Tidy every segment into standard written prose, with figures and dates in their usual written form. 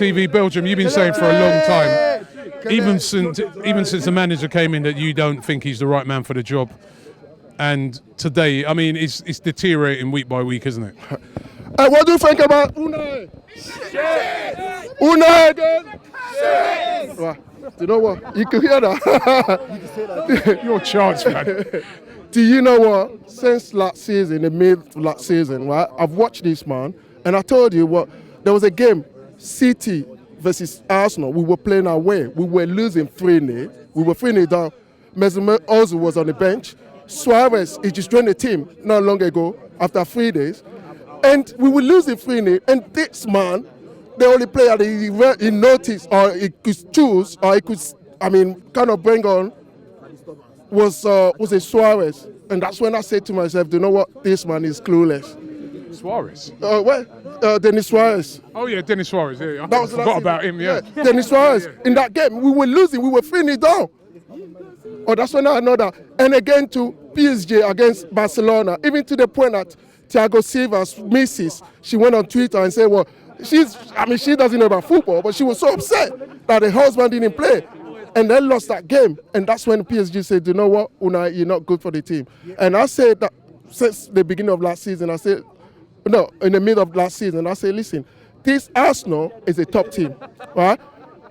AFTV Belgium, you've been saying for a long time, even since the manager came in, that you don't think he's the right man for the job. And today, I mean, it's deteriorating week by week, isn't it? What do you think about Unai? Unai again? Well, you know what? You can hear that. Your chance, man. Do you know what? Since last season, the mid of last season, right? I've watched this man, and I told you what. There was a game, City versus Arsenal. We were playing our way. We were losing 3-0. We were 3-0 down. Mesut Ozil was on the bench. Suarez, he just joined the team not long ago, after 3 days. And we were losing 3-0. And this man, the only player that he noticed, or he could choose, or he could, kind of bring on, was a Suarez. And that's when I said to myself, do you know what? This man is clueless. Suarez? Denis Suarez. Oh, yeah, Denis Suarez. Yeah, I forgot about him, yeah. Denis Suarez. In that game, we were losing. We were 3-0 down. Oh, that's when I know that. And again to PSG against Barcelona, even to the point that Thiago Silva's missus, she went on Twitter and said, well, she doesn't know about football, but she was so upset that her husband didn't play. And they lost that game. And that's when PSG said, you know what, Unai, you're not good for the team. And I said that since the beginning of last season, in the middle of last season, I said, listen, this Arsenal is a top team, right?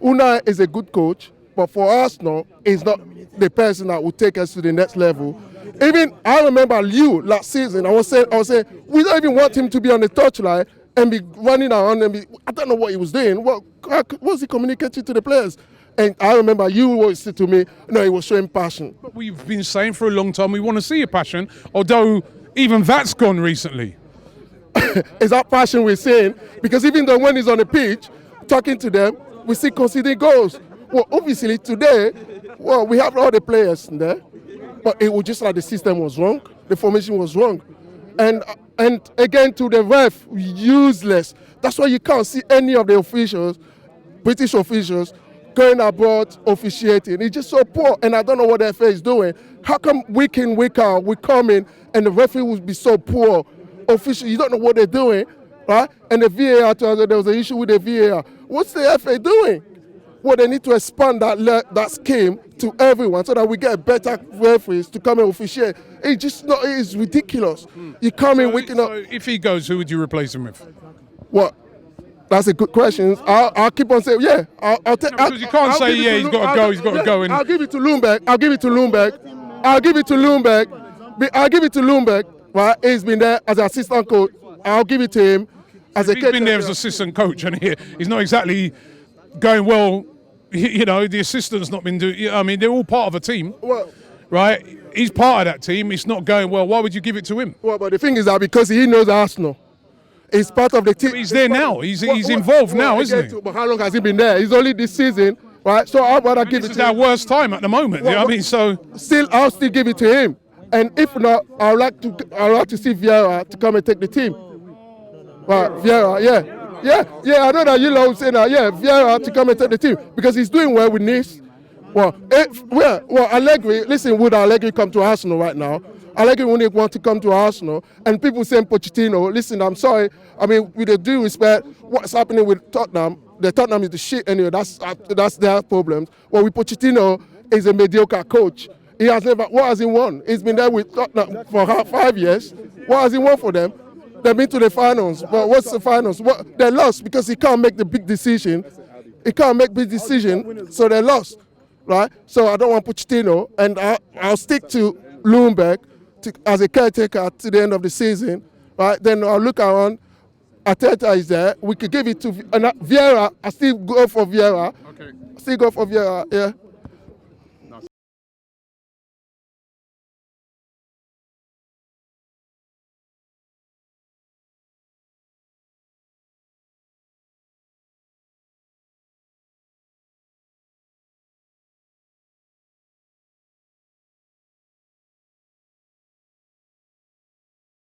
Unai is a good coach, but for Arsenal, he's not the person that will take us to the next level. Even I remember you last season, I was saying, we don't even want him to be on the touchline and be running around and I don't know what he was doing. What was he communicating to the players? And I remember you always said to me, no, he was showing passion. But we've been saying for a long time we want to see a passion, although even that's gone recently. Is that passion we're seeing? Because even though when he's on the pitch, talking to them, we see conceding goals. Well, obviously today, we have all the players in there, but it was just like the system was wrong, the formation was wrong. And again to the ref, useless. That's why you can't see any of the officials, British officials, going abroad officiating. It's just so poor, and I don't know what the FA is doing. How come week in, week out, we come in and the referee will be so poor? Official, you don't know what they're doing, right? And the VAR, there was an issue with the VAR. What's the FA doing? Well, they need to expand that scheme to everyone so that we get better referees to come and officiate. It's ridiculous. You come in week in. So if he goes, who would you replace him with? What? That's a good question. I'll keep on saying, yeah. Because you can't say, yeah, he's got to go. I'll give it to Lundberg. I'll give it to Lundberg. Right, he's been there as an assistant coach. I'll give it to him as a. He's been there as assistant coach, and he's not exactly going well. You know, the assistant's not been doing. I mean, they're all part of a team, right? He's part of that team. It's not going well. Why would you give it to him? Well, but the thing is that because he knows Arsenal, he's part of the team. But he's there now. He's involved now, isn't he? But how long has he been there? He's only this season, right? So how about I give it to him? This is our worst time at the moment. I mean, so I'll still give it to him. And if not, I'd like to see Vieira to come and take the team. Right, Vieira, yeah. I know that you love saying that. Yeah, Vieira to come and take the team because he's doing well with Nice. Allegri. Listen, would Allegri come to Arsenal right now? Allegri wouldn't want to come to Arsenal, and people saying Pochettino. Listen, I'm sorry. I mean, with the due respect, what's happening with Tottenham? The Tottenham is the shit anyway. That's their problems. Well, with Pochettino, is a mediocre coach. He has never. What has he won? He's been there with Tottenham for 5 years. What has he won for them? They've been to the finals. But what's the finals? They lost because he can't make the big decision. He can't make big decision, so they lost, right? So I don't want Pochettino, and I'll stick to Lundberg as a caretaker to the end of the season, right? Then I'll look around. Arteta is there. We could give it to Vieira. I still go for Vieira. Okay. Still go for Vieira. Yeah.